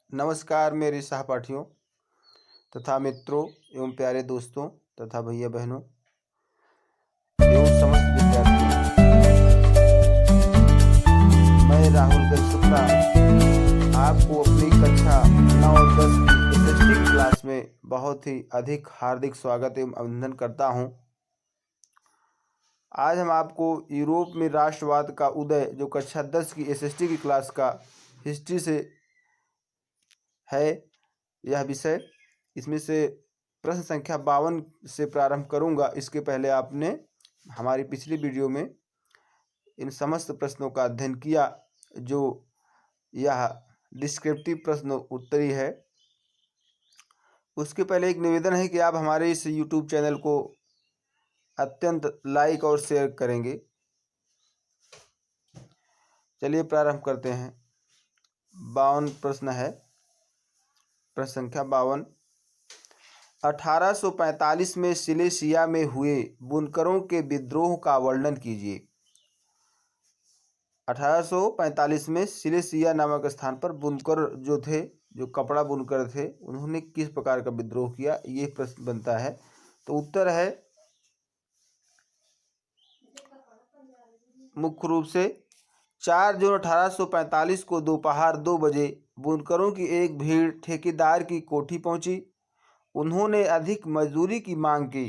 नमस्कार मेरे सहपाठियों तथा मित्रों एवं प्यारे दोस्तों तथा भैया बहनों एवं समस्त विद्यार्थियों। मैं राहुल शुक्ला आपको अपनी कक्षा 9 और 10 की एसएसटी क्लास में बहुत ही अधिक हार्दिक स्वागत एवं अभिनंदन करता हूं। आज हम आपको यूरोप में राष्ट्रवाद का उदय जो कक्षा 10 की एसएसटी की क्लास का हिस्ट्री से है यह विषय, इसमें से प्रश्न संख्या 52 से प्रारंभ करूंगा। इसके पहले आपने हमारी पिछली वीडियो में इन समस्त प्रश्नों का अध्ययन किया जो यह डिस्क्रिप्टिव प्रश्न उत्तरी है। उसके पहले एक निवेदन है कि आप हमारे इस YouTube चैनल को अत्यंत लाइक और शेयर करेंगे। चलिए प्रारंभ करते हैं। 52 प्रश्न है। प्रश्न संख्या 52, 1845 में सिलेसिया में हुए बुनकरों के विद्रोह का वर्णन कीजिए। 1845 में सिलेसिया नामक स्थान पर बुनकर जो थे, जो कपड़ा बुनकर थे, उन्होंने किस प्रकार का विद्रोह किया, ये प्रश्न बनता है। तो उत्तर है मुख्य रूप से 4 जून 1845 को दोपहर 2 बजे बुनकरों की एक भीड़ ठेकेदार की कोठी पहुंची। उन्होंने अधिक मजदूरी की मांग की,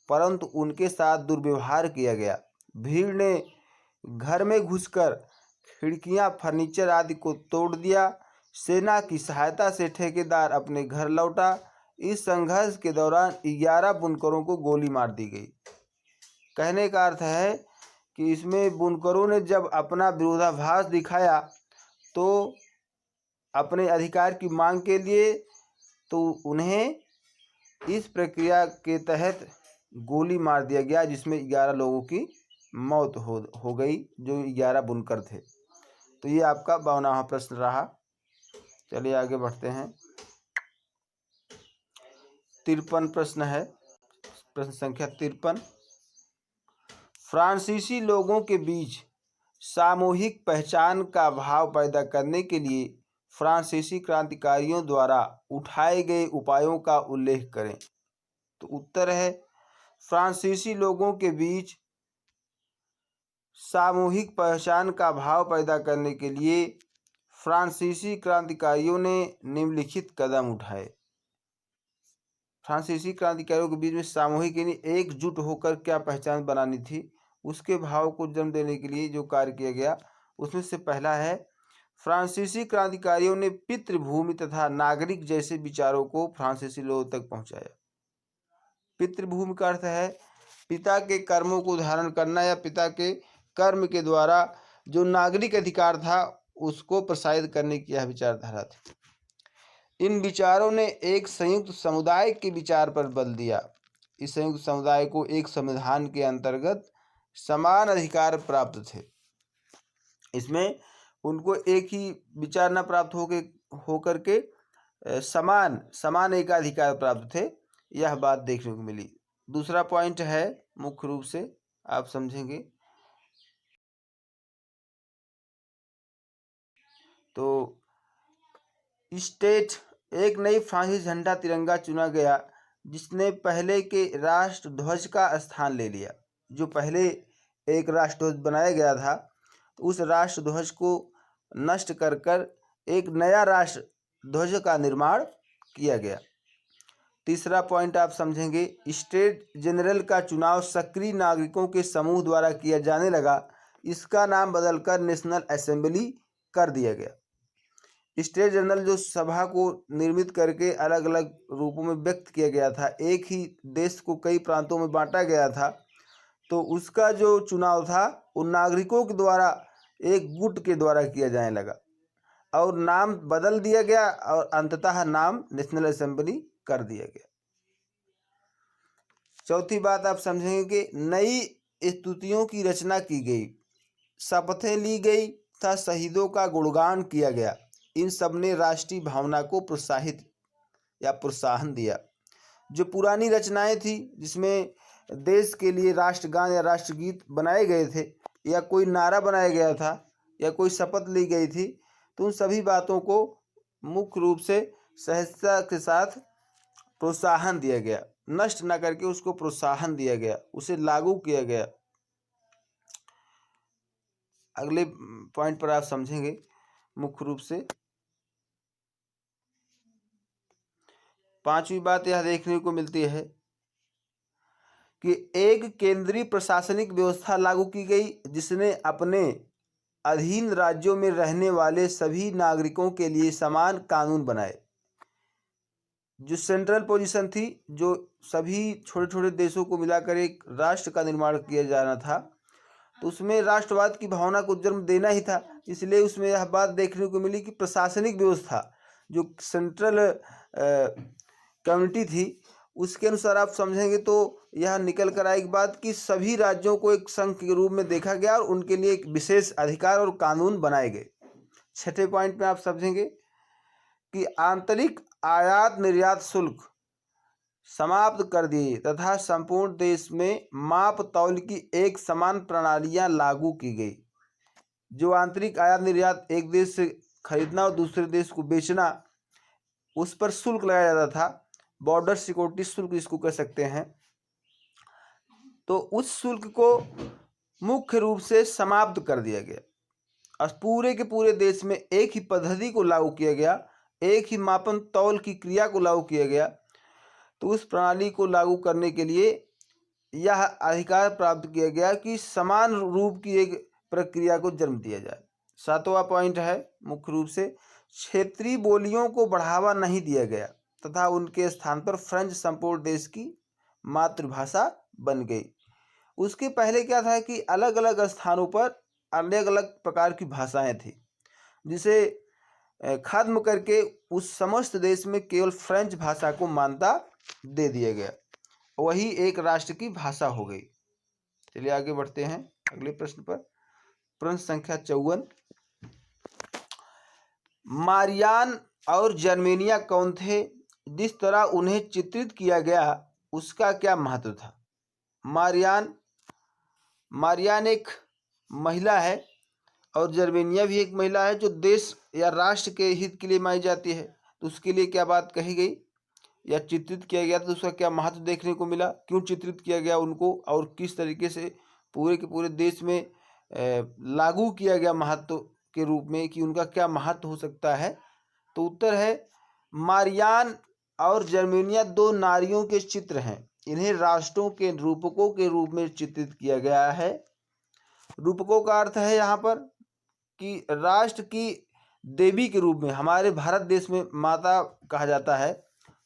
परंतु उनके साथ दुर्व्यवहार किया गया। भीड़ ने घर में घुसकर खिड़कियां, फर्नीचर आदि को तोड़ दिया। सेना की सहायता से ठेकेदार अपने घर लौटा। इस संघर्ष के दौरान 11 बुनकरों को गोली मार दी गई। कहने का अर्थ है कि इसमें बुनकरों ने जब अपना विरोधाभास दिखाया तो अपने अधिकार की मांग के लिए, तो उन्हें इस प्रक्रिया के तहत गोली मार दिया गया, जिसमें 11 लोगों की मौत हो गई, जो 11 बुनकर थे। तो ये आपका 52वां प्रश्न रहा। चलिए आगे बढ़ते हैं। 53 प्रश्न है। प्रश्न संख्या 53, फ्रांसीसी लोगों के बीच सामूहिक पहचान का भाव पैदा करने के लिए फ्रांसीसी क्रांतिकारियों द्वारा उठाए गए उपायों का उल्लेख करें। तो उत्तर है फ्रांसीसी लोगों के बीच सामूहिक पहचान का भाव पैदा करने के लिए फ्रांसीसी क्रांतिकारियों ने निम्नलिखित कदम उठाए। फ्रांसीसी क्रांतिकारियों के बीच में सामूहिक यानी एकजुट होकर क्या पहचान बनानी थी, उसके भाव को जन्म देने के लिए जो कार्य किया गया, उसमें से पहला है फ्रांसीसी क्रांतिकारियों ने पितृभूमि तथा नागरिक जैसे विचारों को फ्रांसीसी लोगों तक पहुंचाया। पितृभूमि का अर्थ है पिता के कर्मों को धारण करना या पिता के कर्म के द्वारा जो नागरिक अधिकार था उसको प्रसारित करने की यह विचारधारा थी। इन विचारों ने एक संयुक्त समुदाय के विचार पर बल दिया। इस संयुक्त समुदाय को एक संविधान के अंतर्गत समान अधिकार प्राप्त थे। इसमें उनको एक ही विचार न प्राप्त होकर के समान एकाधिकार प्राप्त थे, यह बात देखने को मिली। दूसरा पॉइंट है, मुख्य रूप से आप समझेंगे तो स्टेट एक नई फ्रांसीसी झंडा तिरंगा चुना गया, जिसने पहले के राष्ट्रध्वज का स्थान ले लिया। जो पहले एक राष्ट्रध्वज बनाया गया था, तो उस राष्ट्रध्वज को नष्ट कर एक नया राष्ट्रध्वज का निर्माण किया गया। तीसरा पॉइंट आप समझेंगे, स्टेट जनरल का चुनाव सक्रिय नागरिकों के समूह द्वारा किया जाने लगा। इसका नाम बदलकर नेशनल असेंबली कर दिया गया। स्टेट जनरल जो सभा को निर्मित करके अलग अलग रूपों में व्यक्त किया गया था, एक ही देश को कई प्रांतों में बांटा गया था, तो उसका जो चुनाव था वो नागरिकों के द्वारा एक गुट के द्वारा किया जाने लगा और नाम बदल दिया गया और अंततः नाम नेशनल असेंबली कर दिया गया। चौथी बात आप समझेंगे कि नई स्तुतियों की रचना की गई, शपथें ली गई तथा शहीदों का गुणगान किया गया। इन सब ने राष्ट्रीय भावना को प्रोत्साहित या प्रोत्साहन दिया। जो पुरानी रचनाएं थी जिसमें देश के लिए राष्ट्रगान या राष्ट्रगीत बनाए गए थे या कोई नारा बनाया गया था या कोई शपथ ली गई थी, तो उन सभी बातों को मुख्य रूप से सहजता के साथ प्रोत्साहन दिया गया, नष्ट न करके उसको प्रोत्साहन दिया गया, उसे लागू किया गया। अगले पॉइंट पर आप समझेंगे मुख्य रूप से। पांचवी बात यह देखने को मिलती है कि एक केंद्रीय प्रशासनिक व्यवस्था लागू की गई जिसने अपने अधीन राज्यों में रहने वाले सभी नागरिकों के लिए समान कानून बनाए। जो सेंट्रल पोजीशन थी, जो सभी छोटे छोटे देशों को मिलाकर एक राष्ट्र का निर्माण किया जाना था, तो उसमें राष्ट्रवाद की भावना को जन्म देना ही था। इसलिए उसमें यह बात देखने को मिली कि प्रशासनिक व्यवस्था जो सेंट्रल कम्युनिटी थी, उसके अनुसार आप समझेंगे तो यह निकल कर आएगी बात कि सभी राज्यों को एक संघ के रूप में देखा गया और उनके लिए एक विशेष अधिकार और कानून बनाए गए। छठे पॉइंट में आप समझेंगे कि आंतरिक आयात निर्यात शुल्क समाप्त कर दिए तथा संपूर्ण देश में माप तौल की एक समान प्रणालियां लागू की गई। जो आंतरिक आयात निर्यात, एक देश से खरीदना और दूसरे देश को बेचना, उस पर शुल्क लगाया जाता था, बॉर्डर सिक्योरिटी शुल्क इसको कह सकते हैं, तो उस शुल्क को मुख्य रूप से समाप्त कर दिया गया। पूरे के पूरे देश में एक ही पद्धति को लागू किया गया, एक ही मापन तौल की क्रिया को लागू किया गया। तो उस प्रणाली को लागू करने के लिए यह अधिकार प्राप्त किया गया कि समान रूप की एक प्रक्रिया को जन्म दिया जाए। सातवां पॉइंट है मुख्य रूप से क्षेत्रीय बोलियों को बढ़ावा नहीं दिया गया तथा उनके स्थान पर फ्रेंच संपूर्ण देश की मातृभाषा बन गई। उसके पहले क्या था कि अलग अलग स्थानों पर अलग अलग प्रकार की भाषाएं थी, जिसे खत्म करके उस समस्त देश में केवल फ्रेंच भाषा को मान्यता दे दिया गया, वही एक राष्ट्र की भाषा हो गई। चलिए आगे बढ़ते हैं अगले प्रश्न पर। प्रश्न संख्या 54, मारियान और जर्मेनिया कौन थे? जिस तरह उन्हें चित्रित किया गया उसका क्या महत्व था? मारियान एक महिला है और जर्मेनिया भी एक महिला है, जो देश या राष्ट्र के हित के लिए मानी जाती है। तो उसके लिए क्या बात कही गई या चित्रित किया गया, तो उसका क्या महत्व देखने को मिला, क्यों चित्रित किया गया उनको, और किस तरीके से पूरे के पूरे देश में लागू किया गया महत्व के रूप में, कि उनका क्या महत्व हो सकता है। तो उत्तर है मारियान और जर्मेनिया दो नारियों के चित्र हैं। इन्हें राष्ट्रों के रूपकों के रूप में चित्रित किया गया है। रूपकों का अर्थ है यहाँ पर कि राष्ट्र की देवी के रूप में, हमारे भारत देश में माता कहा जाता है,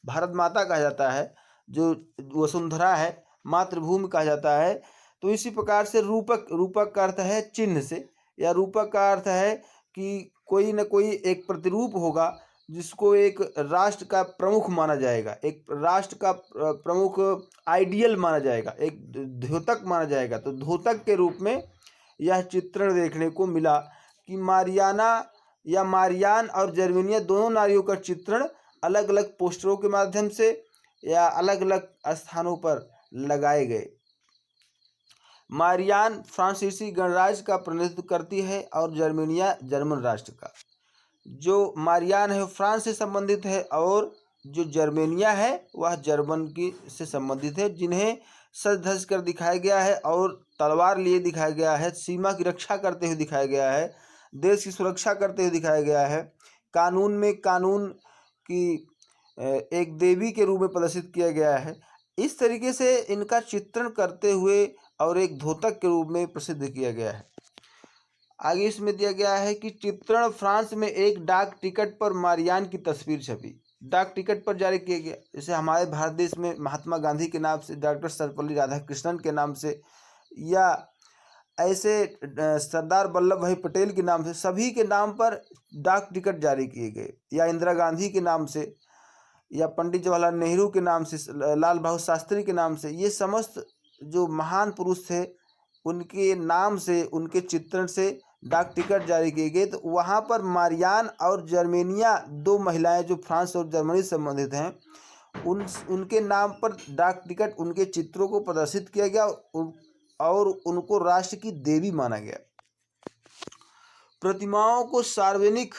भारत माता कहा जाता है, जो वसुंधरा है, मातृभूमि कहा जाता है। तो इसी प्रकार से रूपक का अर्थ है चिन्ह से, या रूपक का अर्थ है कि कोई न कोई एक प्रतिरूप होगा जिसको एक राष्ट्र का प्रमुख माना जाएगा, एक राष्ट्र का प्रमुख आइडियल माना जाएगा, एक द्योतक माना जाएगा। तो द्योतक के रूप में यह चित्रण देखने को मिला कि मारियान और जर्मेनिया दोनों नारियों का चित्रण अलग अलग पोस्टरों के माध्यम से या अलग अलग स्थानों पर लगाए गए। मारियान फ्रांसीसी गणराज्य का प्रतिनिधित्व करती है और जर्मेनिया जर्मन राष्ट्र का। जो मारियान है फ्रांस से संबंधित है और जो जर्मेनिया है वह जर्मन की से संबंधित है, जिन्हें सज धज कर दिखाया गया है और तलवार लिए दिखाया गया है, सीमा की रक्षा करते हुए दिखाया गया है, देश की सुरक्षा करते हुए दिखाया गया है, कानून की एक देवी के रूप में प्रदर्शित किया गया है। इस तरीके से इनका चित्रण करते हुए और एक द्योतक के रूप में प्रसिद्ध किया गया है। आगे इसमें दिया गया है कि चित्रण फ्रांस में एक डाक टिकट पर मारियान की तस्वीर छपी, डाक टिकट पर जारी किया गया। जैसे हमारे भारत देश में महात्मा गांधी के नाम से, डॉक्टर सर्वपल्ली राधाकृष्णन के नाम से, या ऐसे सरदार वल्लभ भाई पटेल के नाम से, सभी के नाम पर डाक टिकट जारी किए गए, या इंदिरा गांधी के नाम से, या पंडित जवाहरलाल नेहरू के नाम से, लाल बहादुर शास्त्री के नाम से, ये समस्त जो महान पुरुष थे उनके नाम से, उनके चित्रण से डाक टिकट जारी किए गए। तो वहाँ पर मारियान और जर्मेनिया दो महिलाएं जो फ्रांस और जर्मनी से संबंधित हैं, उनके नाम पर डाक टिकट, उनके चित्रों को प्रदर्शित किया गया और उनको राष्ट्र की देवी माना गया। प्रतिमाओं को सार्वजनिक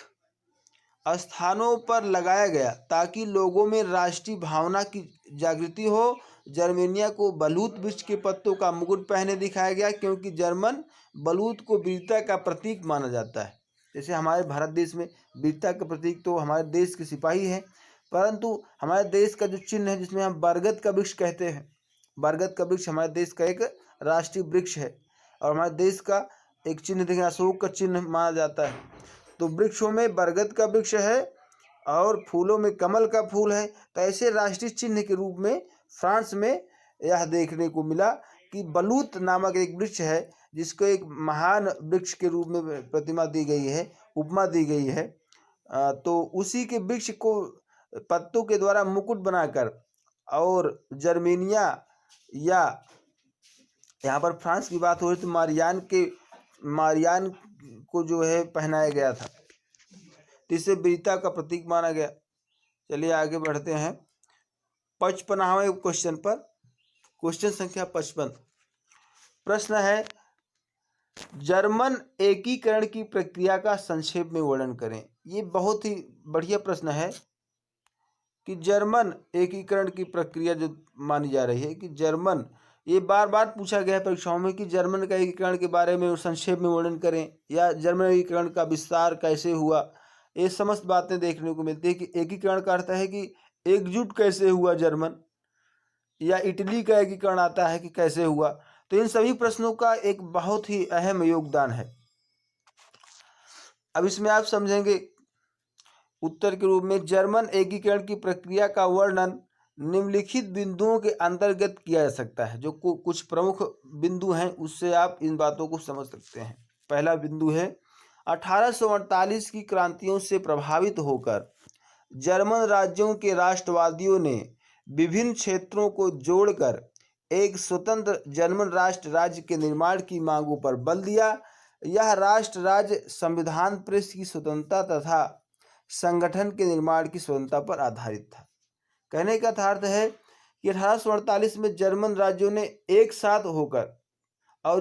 स्थानों पर लगाया गया ताकि लोगों में राष्ट्रीय भावना की जागृति हो। जर्मेनिया को बलूत वृक्ष के पत्तों का मुकुट पहने दिखाया गया क्योंकि जर्मन बलूत को वीरता का प्रतीक माना जाता है। जैसे हमारे भारत देश में वीरता का प्रतीक तो हमारे देश के सिपाही हैं, परंतु हमारे देश का जो चिन्ह है जिसमें हम बरगद का वृक्ष कहते हैं, बरगद का वृक्ष हमारे देश का एक राष्ट्रीय वृक्ष है और हमारे देश का एक चिन्ह देखें अशोक का चिन्ह माना जाता है। तो वृक्षों में बरगद का वृक्ष है और फूलों में कमल का फूल है। तो ऐसे राष्ट्रीय चिन्ह के रूप में फ्रांस में यह देखने को मिला कि बलूत नामक एक वृक्ष है जिसको एक महान वृक्ष के रूप में प्रतिमा दी गई है, उपमा दी गई है। तो उसी के वृक्ष को पत्तों के द्वारा मुकुट बनाकर और जर्मेनिया या यहाँ पर फ्रांस की बात हो रही तो मारियान को जो है पहनाया गया था, तो इसे वीरता का प्रतीक माना गया। चलिए आगे बढ़ते हैं 55वें क्वेश्चन पर। क्वेश्चन संख्या 55 प्रश्न है, जर्मन एकीकरण की प्रक्रिया का संक्षेप में वर्णन करें। ये बहुत ही बढ़िया प्रश्न है कि जर्मन एकीकरण की प्रक्रिया जो मानी जा रही है कि जर्मन, ये बार बार पूछा गया है परीक्षाओं में कि जर्मन का एकीकरण के बारे में संक्षेप में वर्णन करें या जर्मन एकीकरण का विस्तार कैसे हुआ। ये समस्त बातें देखने को मिलती है कि एकीकरण का अर्थ है कि एकजुट कैसे हुआ जर्मन, या इटली का एकीकरण आता है कि कैसे हुआ। तो इन सभी प्रश्नों का एक बहुत ही अहम योगदान है। अब इसमें आप समझेंगे उत्तर के रूप में जर्मन एकीकरण की प्रक्रिया का वर्णन निम्नलिखित बिंदुओं के अंतर्गत किया जा सकता है। जो कुछ प्रमुख बिंदु हैं उससे आप इन बातों को समझ सकते हैं। पहला बिंदु है 1848 की क्रांतियों से प्रभावित होकर जर्मन राज्यों के राष्ट्रवादियों ने विभिन्न क्षेत्रों को जोड़कर एक स्वतंत्र जर्मन राष्ट्र राज्य के निर्माण की मांगों पर बल दिया। यह राष्ट्र राज्य संविधान, प्रेस की स्वतंत्रता तथा संगठन के निर्माण की स्वतंत्रता पर आधारित था। कहने का अर्थ है कि 1848 में जर्मन राज्यों ने एक साथ होकर और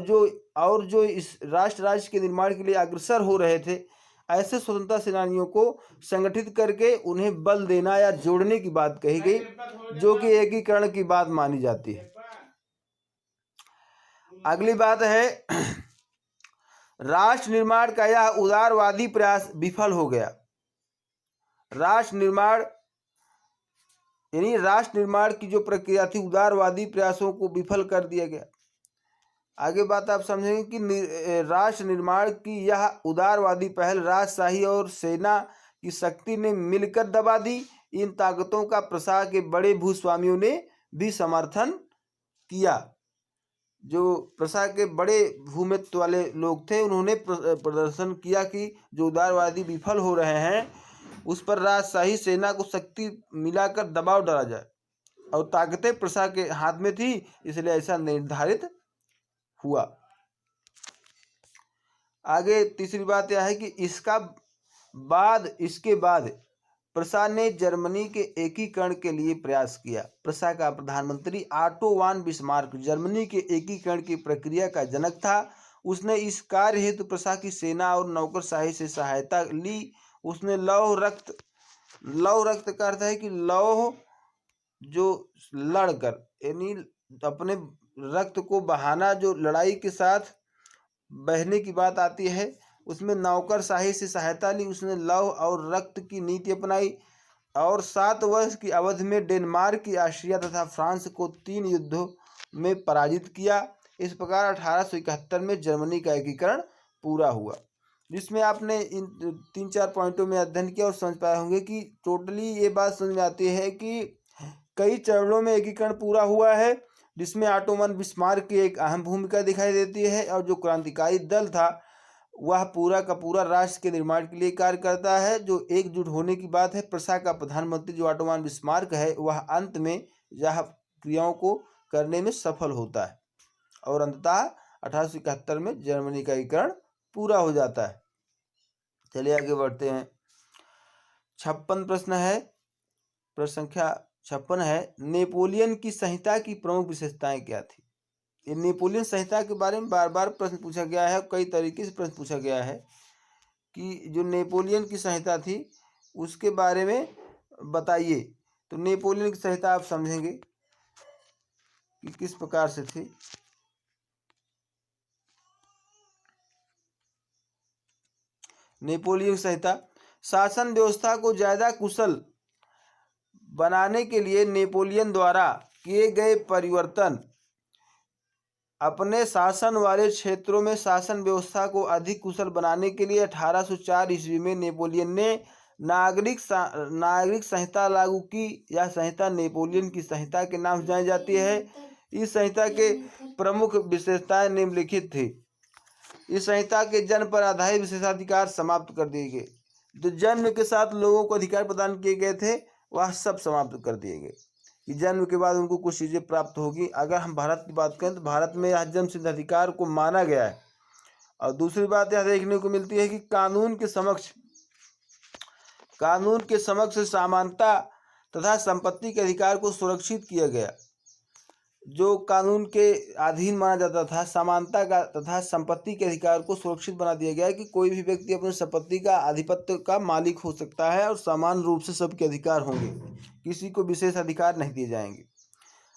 जो इस राष्ट्र राज्य के निर्माण के लिए अग्रसर हो रहे थे, ऐसे स्वतंत्रता सेनानियों को संगठित करके उन्हें बल देना या जोड़ने की बात कही गई, जो कि एकीकरण की बात मानी जाती है। अगली बात है राष्ट्र निर्माण का यह उदारवादी प्रयास विफल हो गया। राष्ट्र निर्माण की जो प्रक्रिया थी उदारवादी प्रयासों को विफल कर दिया गया। आगे बात आप समझेंगे कि राष्ट्र निर्माण की यह उदारवादी पहल राजशाही और सेना की शक्ति ने मिलकर दबा दी। इन ताकतों का प्रसार के बड़े भूस्वामियों ने भी समर्थन किया। जो प्रसार के बड़े भूमित्व वाले लोग थे उन्होंने प्रदर्शन किया कि जो उदारवादी विफल हो रहे हैं उस पर राजशाही सेना को शक्ति मिलाकर दबाव डाला जाए, और ताकतें प्रसार के हाथ में थी इसलिए ऐसा निर्धारित हुआ। आगे तीसरी बात यह है कि इसके बाद प्रसा ने जर्मनी के एकीकरण के लिए प्रयास किया। प्रसा का प्रधानमंत्री ऑटो वान बिस्मार्क जर्मनी के एकीकरण की प्रक्रिया का जनक था। उसने इस कार्य हेतु प्रसा की सेना और नौकरशाही से सहायता ली। उसने लौह रक्त का अर्थ है कि लौह जो लड़कर यानी अपने रक्त को बहाना, जो लड़ाई के साथ बहने की बात आती है, उसमें नौकरशाही से सहायता ली। उसने लौह और रक्त की नीति अपनाई और 7 वर्ष की अवधि में डेनमार्क की ऑस्ट्रिया तथा फ्रांस को 3 युद्धों में पराजित किया। इस प्रकार 1871 में जर्मनी का एकीकरण पूरा हुआ, जिसमें आपने इन 3-4 पॉइंटों में अध्ययन किया और समझ पाए होंगे कि टोटली ये बात समझ में आती है कि कई चरणों में एकीकरण पूरा हुआ है, जिसमें ऑटो वान बिस्मार्क की एक अहम भूमिका दिखाई देती है और जो क्रांतिकारी दल था वह पूरा का पूरा राष्ट्र के निर्माण के लिए कार्य करता है। जो एकजुट होने की बात है, प्रसा का प्रधानमंत्री जो ऑटो वान बिस्मार्क है वह अंत में यह क्रियाओं को करने में सफल होता है और अंततः 1871 में जर्मनी का एकीकरण पूरा हो जाता है। चलिए आगे बढ़ते हैं। 56 प्रश्न है, प्रश्न संख्या 56 है, नेपोलियन की संहिता की प्रमुख विशेषताएं क्या थी। ये नेपोलियन संहिता के बारे में बार बार प्रश्न पूछा गया है, कई तरीके से प्रश्न पूछा गया है कि जो नेपोलियन की संहिता थी उसके बारे में बताइए। तो नेपोलियन की संहिता आप समझेंगे कि किस प्रकार से थी। नेपोलियन संहिता शासन व्यवस्था को ज्यादा कुशल बनाने के लिए नेपोलियन द्वारा किए गए परिवर्तन, अपने शासन वाले क्षेत्रों में शासन व्यवस्था को अधिक कुशल बनाने के लिए 1804 ईस्वी में नेपोलियन ने नागरिक संहिता लागू की। यह संहिता नेपोलियन की संहिता के नाम से जानी जाती है। इस संहिता के प्रमुख विशेषताएं निम्नलिखित थी। इस संहिता के जन्म पर आधारित विशेषाधिकार समाप्त कर दिए गए। जो जन्म के साथ लोगों को अधिकार प्रदान किए गए थे वह सब समाप्त कर दिए गए कि जन्म के बाद उनको कुछ चीज़ें प्राप्त होगी। अगर हम भारत की बात करें तो भारत में यह जन्म सिद्ध अधिकार को माना गया है। और दूसरी बात यह देखने को मिलती है कि कानून के समक्ष समानता तथा संपत्ति के अधिकार को सुरक्षित किया गया। जो कानून के अधीन माना जाता था, समानता का तथा संपत्ति के अधिकार को सुरक्षित बना दिया गया है कि कोई भी व्यक्ति अपनी संपत्ति का आधिपत्य का मालिक हो सकता है और समान रूप से सबके अधिकार होंगे, किसी को विशेष अधिकार नहीं दिए जाएंगे।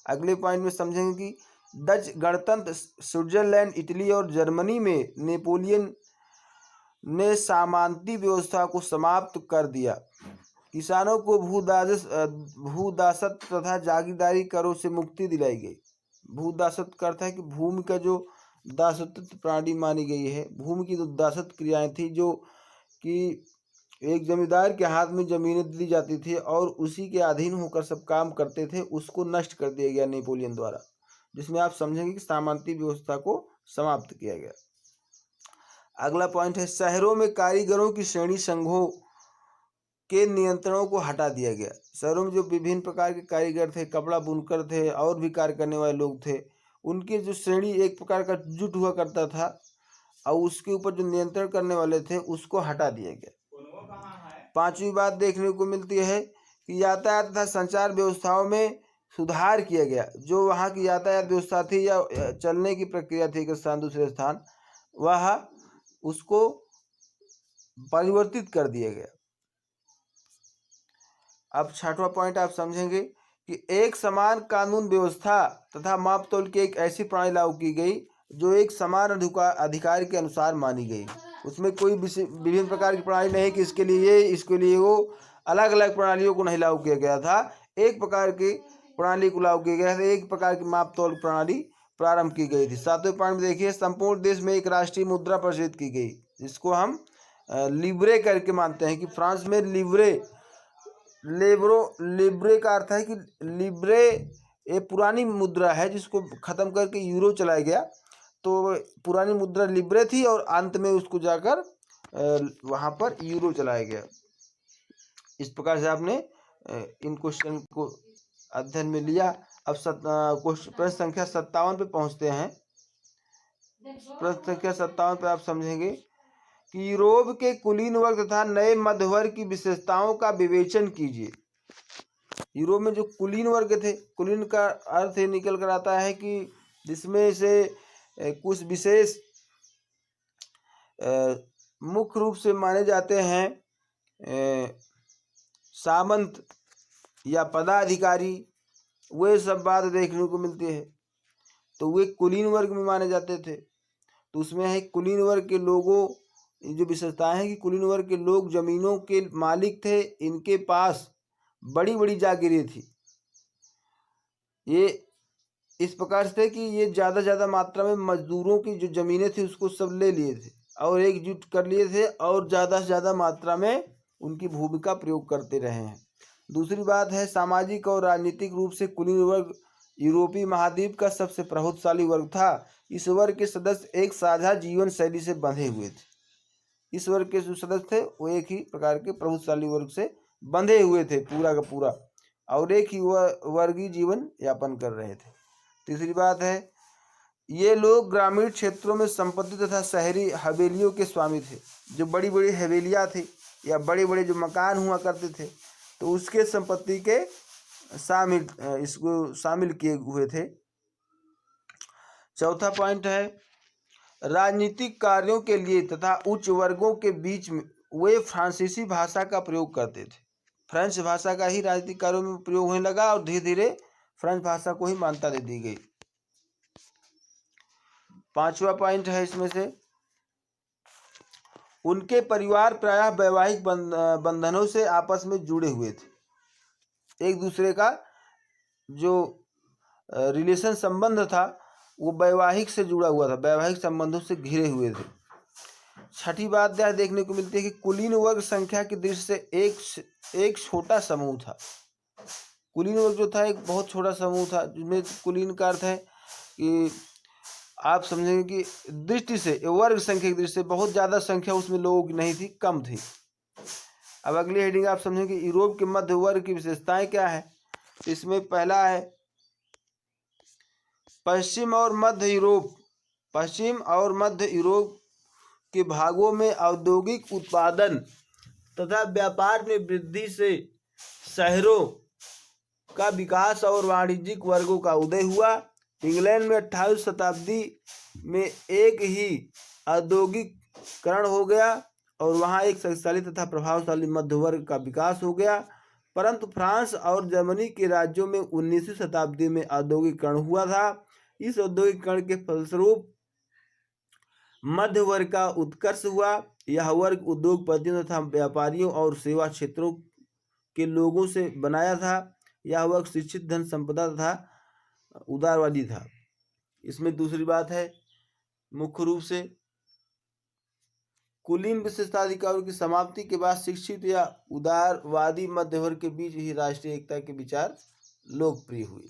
अगले पॉइंट में समझेंगे कि डच गणतंत्र स्विट्जरलैंड, इटली और जर्मनी में नेपोलियन ने सामंती व्यवस्था को समाप्त कर दिया। किसानों को भूदासत तथा जागीरदारी करों से मुक्ति दिलाई गई। भूदासत का अर्थ है कि भूमि का जो दासत्व प्रणाली मानी गई है, भूमि की जो दासत क्रियाएं थी, जो कि एक जमींदार के हाथ में जमीनें दी जाती थी और उसी के अधीन होकर सब काम करते थे, उसको नष्ट कर दिया गया नेपोलियन द्वारा, जिसमें आप समझेंगे कि सामंती व्यवस्था को समाप्त किया गया। अगला पॉइंट है शहरों में कारीगरों की श्रेणी संघों के नियंत्रणों को हटा दिया गया। शहरों में जो विभिन्न प्रकार के कारीगर थे, कपड़ा बुनकर थे और भी कार्य करने वाले लोग थे, उनकी जो श्रेणी एक प्रकार का जुट हुआ करता था और उसके ऊपर जो नियंत्रण करने वाले थे उसको हटा दिया गया। पांचवी बात देखने को मिलती है कि यातायात तथा संचार व्यवस्थाओं में सुधार किया गया। जो वहाँ की यातायात व्यवस्था थी या चलने की प्रक्रिया थी एक स्थान दूसरे स्थान, वह उसको परिवर्तित कर दिया गया। अब छठवां पॉइंट आप समझेंगे कि एक समान कानून व्यवस्था तथा मापतौल की एक ऐसी प्रणाली लागू की गई जो एक समान अधिकार के अनुसार मानी गई। उसमें कोई विभिन्न प्रकार की प्रणाली नहीं कि इसके लिए ये, इसके लिए वो, अलग अलग प्रणालियों को नहीं लागू किया गया था। एक प्रकार की प्रणाली को लागू किया गया था, एक प्रकार की मापतौल प्रणाली प्रारंभ की गई थी। सातवें पॉइंट में देखिए संपूर्ण देश में एक राष्ट्रीय मुद्रा प्रचलित की गई, जिसको हम लिब्रे करके मानते हैं कि फ्रांस में लिब्रे का अर्थ है कि लिब्रे एक पुरानी मुद्रा है जिसको ख़त्म करके यूरो चलाया गया। तो पुरानी मुद्रा लिब्रे थी और अंत में उसको जाकर वहाँ पर यूरो चलाया गया। इस प्रकार से आपने इन क्वेश्चन को अध्ययन में लिया। अब प्रश्न संख्या 57 पे पहुँचते हैं। प्रश्न संख्या 57 पे आप समझेंगे कि यूरोप के कुलीन वर्ग तथा नए मध्य वर्ग की विशेषताओं का विवेचन कीजिए। यूरोप में जो कुलीन वर्ग थे, कुलीन का अर्थ ये निकल कर आता है कि जिसमें से कुछ विशेष मुख्य रूप से माने जाते हैं सामंत या पदाधिकारी, वे सब बात देखने को मिलती है। तो वे कुलीन वर्ग में माने जाते थे। तो उसमें है कुलीन वर्ग के लोगों जो विशेषताएं हैं कि कुलीन वर्ग के लोग जमीनों के मालिक थे, इनके पास बड़ी बड़ी जागीरें थी। ये इस प्रकार से कि ये ज़्यादा मात्रा में मजदूरों की जो ज़मीनें थी उसको सब ले लिए थे और एकजुट कर लिए थे और ज़्यादा से ज़्यादा मात्रा में उनकी भूमि का प्रयोग करते रहे हैं। दूसरी बात है सामाजिक और राजनीतिक रूप से कुलीन वर्ग यूरोपीय महाद्वीप का सबसे प्रभावशाली वर्ग था। इस वर्ग के सदस्य एक साझा जीवन शैली से बंधे हुए थे। इस वर्ग के जो सदस्य थे वो एक ही प्रकार के प्रभुशाली वर्ग से बंधे हुए थे पूरा का पूरा, और एक ही वर्गीय जीवन यापन कर रहे थे। तीसरी बात है ये लोग ग्रामीण क्षेत्रों में संपत्ति तथा शहरी हवेलियों के स्वामी थे। जो बड़ी बड़ी हवेलियाँ थी या बड़े बड़े जो मकान हुआ करते थे तो उसके संपत्ति के इसको शामिल किए हुए थे। चौथा पॉइंट है राजनीतिक कार्यों के लिए तथा उच्च वर्गों के बीच में वे फ्रांसीसी भाषा का प्रयोग करते थे। फ्रेंच भाषा का ही राजनीतिक कार्यों में प्रयोग होने लगा और धीरे धीरे फ्रेंच भाषा को ही मान्यता दे दी गई। 5वां पॉइंट है इसमें से, उनके परिवार प्रायः वैवाहिक बंधनों से आपस में जुड़े हुए थे। एक दूसरे का जो रिलेशन संबंध था वो वैवाहिक से जुड़ा हुआ था, वैवाहिक संबंधों से घिरे हुए थे। 6ठी बात यह देखने को मिलती है कि कुलीन वर्ग संख्या की दृष्टि से एक छोटा समूह था। कुलीन वर्ग जो था एक बहुत छोटा समूह था, जिसमें कुलीन का अर्थ है कि आप समझेंगे कि दृष्टि से, वर्ग संख्या की दृष्टि से बहुत ज़्यादा संख्या उसमें लोगों की नहीं थी, कम थी। अब अगली हेडिंग आप समझेंगे कि यूरोप के मध्य वर्ग की विशेषताएं क्या है। इसमें पहला है पश्चिम और मध्य यूरोप के भागों में औद्योगिक उत्पादन तथा व्यापार में वृद्धि से शहरों का विकास और वाणिज्यिक वर्गों का उदय हुआ। इंग्लैंड में 28वीं शताब्दी में एक ही औद्योगिकरण हो गया और वहाँ एक शक्तिशाली तथा प्रभावशाली मध्य वर्ग का विकास हो गया। परंतु फ्रांस और जर्मनी के राज्यों में 19वीं शताब्दी में औद्योगिकरण हुआ था। इस औद्योगिकरण के फलस्वरूप मध्य वर्ग का उत्कर्ष हुआ। यह वर्ग उद्योगपतियों तथा व्यापारियों और सेवा क्षेत्रों के लोगों से बनाया था। यह वर्ग शिक्षित, धन संपदा तथा उदारवादी था। इसमें दूसरी बात है, मुख्य रूप से कुलीन विशेषाधिकारों की समाप्ति के बाद शिक्षित या उदारवादी मध्य वर्ग के बीच ही राष्ट्रीय एकता के विचार लोकप्रिय हुए।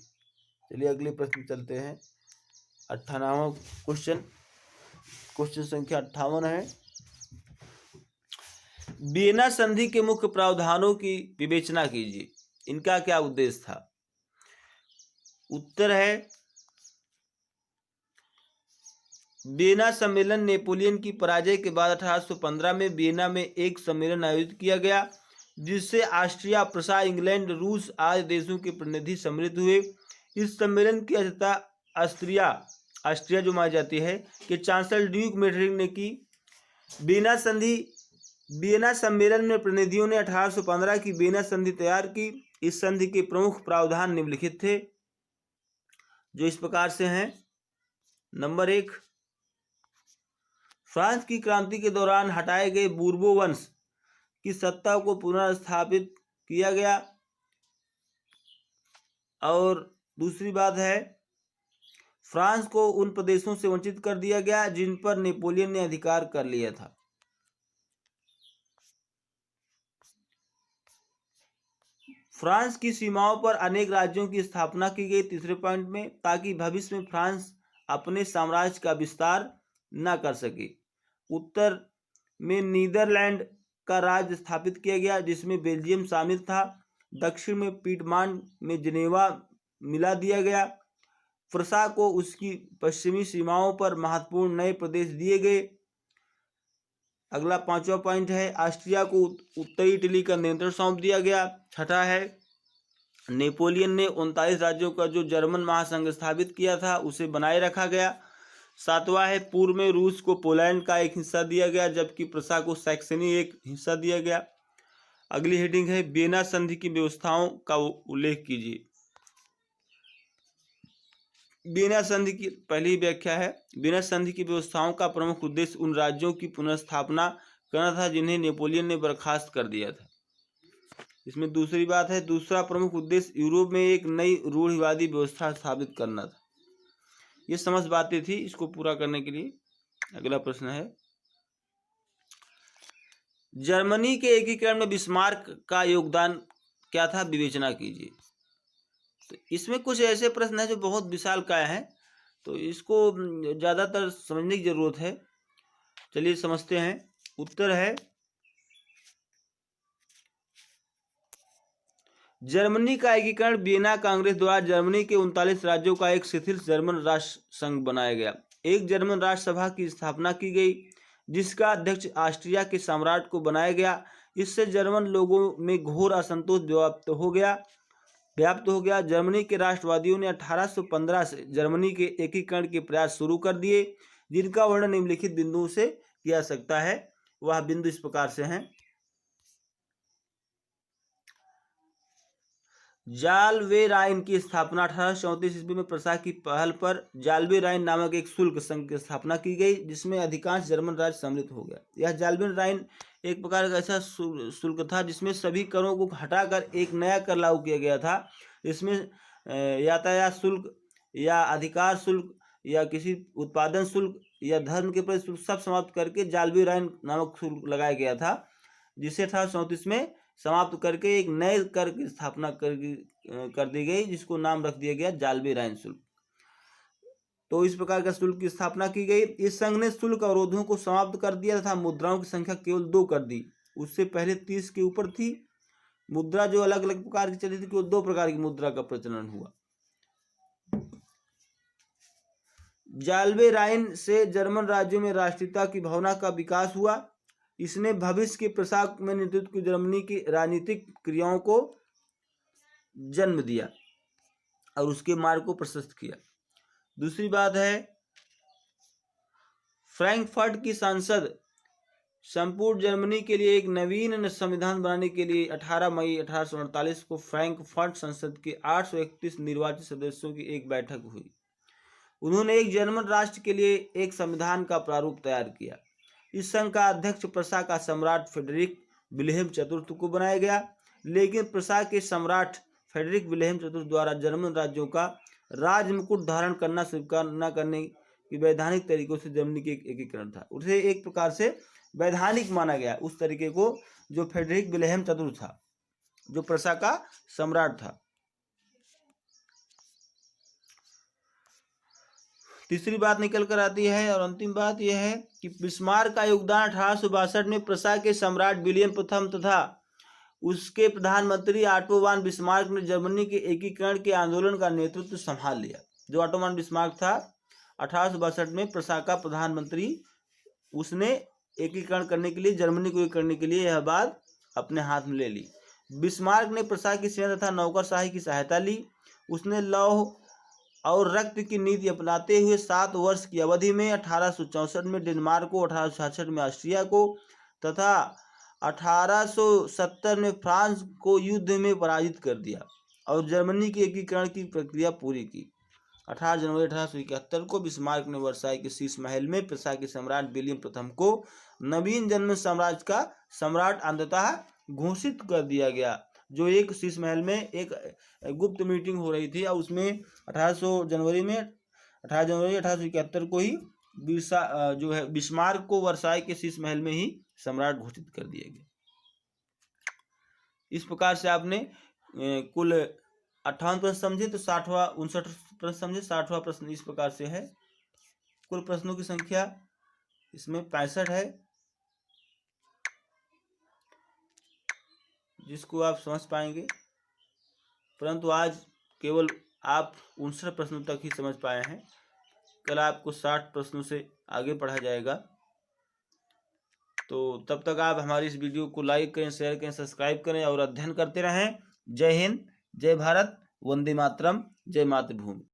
चलिए अगले प्रश्न चलते हैं। 58वां क्वेश्चन संख्या 58 है, वियना संधि के मुख्य प्रावधानों की विवेचना कीजिए। इनका क्या उद्देश्य था? उत्तर है, वियना सम्मेलन नेपोलियन की पराजय के बाद 1815 में वियना में एक सम्मेलन आयोजित किया गया, जिससे ऑस्ट्रिया, प्रशा, इंग्लैंड, रूस आदि देशों के प्रतिनिधि सम्मिलित हुए। इस सम्मेलन की अध्यक्षता ऑस्ट्रिया जो मानी जाती है कि चांसलर ड्यूक मेटरिंग ने की। वियना सम्मेलन में प्रतिनिधियों ने 1815 की वियना संधि तैयार की। इस संधि के प्रमुख प्रावधान निम्नलिखित थे, जो इस प्रकार से हैं। नंबर 1, फ्रांस की क्रांति के दौरान हटाए गए बूर्बो वंश की सत्ता को पुनर्स्थापित किया गया। और दूसरी बात है, फ्रांस को उन प्रदेशों से वंचित कर दिया गया जिन पर नेपोलियन ने अधिकार कर लिया था। फ्रांस की सीमाओं पर अनेक राज्यों की स्थापना की गई। तीसरे पॉइंट में, ताकि भविष्य में फ्रांस अपने साम्राज्य का विस्तार न कर सके। उत्तर में नीदरलैंड का राज्य स्थापित किया गया, जिसमें बेल्जियम शामिल था। दक्षिण में पीटमान में जिनेवा मिला दिया गया। प्रशा को उसकी पश्चिमी सीमाओं पर महत्वपूर्ण नए प्रदेश दिए गए। अगला 5वां पॉइंट है, ऑस्ट्रिया को उत्तरी इटली का नियंत्रण सौंप दिया गया। 6ठा है, नेपोलियन ने 39 राज्यों का जो जर्मन महासंघ स्थापित किया था उसे बनाए रखा गया। 7वां है, पूर्व में रूस को पोलैंड का एक हिस्सा दिया गया, जबकि प्रशा को सैक्सनी एक हिस्सा दिया गया। अगली हेडिंग है, वियना संधि की व्यवस्थाओं का उल्लेख कीजिए। वियना संधि की पहली व्याख्या है, वियना संधि की व्यवस्थाओं का प्रमुख उद्देश्य उन राज्यों की पुनर्स्थापना करना था जिन्हें नेपोलियन ने बर्खास्त कर दिया था। इसमें दूसरी बात है, दूसरा प्रमुख उद्देश्य यूरोप में एक नई रूढ़िवादी व्यवस्था स्थापित करना था। ये समझ बातें थी इसको पूरा करने के लिए। अगला प्रश्न है, जर्मनी के एकीकरण में बिस्मार्क का योगदान क्या था, विवेचना कीजिए। तो इसमें कुछ ऐसे प्रश्न हैं जो बहुत विशालकाय हैं, तो इसको ज़्यादातर समझने की जरूरत है। चलिए समझते हैं। उत्तर है, जर्मनी का एकीकरण वियना कांग्रेस द्वारा जर्मनी के 39 राज्यों का एक शिथिल जर्मन राष्ट्र संघ बनाया गया। एक जर्मन राष्ट्र सभा की स्थापना की गई, जिसका अध्यक्ष ऑस्ट्रिया के सम्राट को बनाया गया। इससे जर्मन लोगों में घोर असंतोष व्याप्त हो गया। जर्मनी के राष्ट्रवादियों ने 1815 से जर्मनी के एकीकरण के प्रयास शुरू कर दिए, जिनका वर्णन निम्नलिखित बिंदुओं से किया सकता है। वह बिंदु इस प्रकार से हैं। जाल्वेराइन की स्थापना 1834 ईस्वी में प्रशा की पहल पर जाल्वेराइन नामक एक शुल्क संघ की स्थापना की गई, जिसमें अधिकांश जर्मन राज्य सम्मिलित हो गया। यह जाल्वेराइन एक प्रकार का ऐसा शुल्क था जिसमें सभी करों को हटाकर एक नया कर लागू किया गया था। इसमें यातायात शुल्क या अधिकार शुल्क या किसी उत्पादन शुल्क या धर्म के प्रति शुल्क सब समाप्त करके जाल्वेराइन नामक शुल्क लगाया गया था, जिसे 1834 में समाप्त करके एक नए कर की स्थापना कर दी गई, जिसको नाम रख दिया गया जाल्वेराइन शुल्क। तो इस प्रकार का शुल्क की स्थापना की गई। इस संघ ने शुल्क अवरोधों को समाप्त कर दिया तथा मुद्राओं की संख्या केवल 2 कर दी। उससे पहले 30 के ऊपर थी मुद्रा, जो अलग अलग प्रकार की चली थी, केवल 2 प्रकार की मुद्रा का प्रचलन हुआ। जाल्वेराइन से जर्मन राज्यों में राष्ट्रीयता की भावना का विकास हुआ। इसने भविष्य के प्रशासक में नेतृत्व की जर्मनी की राजनीतिक क्रियाओं को जन्म दिया और उसके मार्ग को प्रशस्त किया। दूसरी बात है, फ्रैंकफर्ट की संसद संपूर्ण जर्मनी के लिए एक नवीन संविधान बनाने के लिए 18 मई 1848 को फ्रैंकफर्ट संसद के 831 निर्वाचित सदस्यों की एक बैठक हुई। उन्होंने एक जर्मन राष्ट्र के लिए एक संविधान का प्रारूप तैयार किया। इस संघ का अध्यक्ष प्रशा का सम्राट फ्रेडरिक विल्हेम चतुर्थ को बनाया गया, लेकिन प्रशा के सम्राट फ्रेडरिक विल्हेम चतुर्थ द्वारा जर्मन राज्यों का राज मुकुट धारण करना स्वीकार न करने की वैधानिक तरीकों से जर्मनी के एकीकरण था। उसे एक प्रकार से वैधानिक माना गया उस तरीके को जो फ्रेडरिक विल्हेम चतुर्थ था, जो प्रशा का सम्राट था। तीसरी बात निकल कर आती है और अंतिम बात यह है कि बिस्मार्क का योगदान 1862 में प्रशा के सम्राट विलियम प्रथम तथा उसके प्रधानमंत्री ऑटो वान बिस्मार्क ने जर्मनी के एकीकरण के आंदोलन का नेतृत्व संभाल लिया। जो ऑटो वान बिस्मार्क था 1862 में प्रशा का प्रधानमंत्री, उसने एकीकरण करने के लिए, जर्मनी को एक करने के लिए यह बात अपने हाथ में ले ली। बिस्मार्क ने प्रशा की सेना तथा नौकरशाही की सहायता ली। उसने लौह और रक्त की नीति अपनाते हुए 7 वर्ष की अवधि में 1864 में डेनमार्क को, 1866 में ऑस्ट्रिया को तथा 1870 में फ्रांस को युद्ध में पराजित कर दिया और जर्मनी की एकीकरण की प्रक्रिया पूरी की। 18 जनवरी 1871 को बिस्मार्क ने वर्साई के शीश महल में प्रशा के सम्राट विलियम प्रथम को नवीन जर्मन साम्राज्य का सम्राट अंततः घोषित कर दिया गया। जो एक शीश महल में एक गुप्त मीटिंग हो रही थी और उसमें 18 जनवरी 1871 को ही जो है बिस्मार्क को वर्साई के शीश महल में ही सम्राट घोषित कर दिया गया। इस प्रकार से आपने कुल 58 प्रश्न समझे, तो 59 प्रश्न समझे। 60वां प्रश्न इस प्रकार से है। कुल प्रश्नों की संख्या इसमें 65 है, जिसको आप समझ पाएंगे, परंतु आज केवल आप 59 प्रश्नों तक ही समझ पाए हैं। कल आपको 60 प्रश्नों से आगे पढ़ा जाएगा। तो तब तक आप हमारी इस वीडियो को लाइक करें, शेयर करें, सब्सक्राइब करें और अध्ययन करते रहें। जय हिंद, जय भारत, वंदे मातरम, जय मातृभूमि।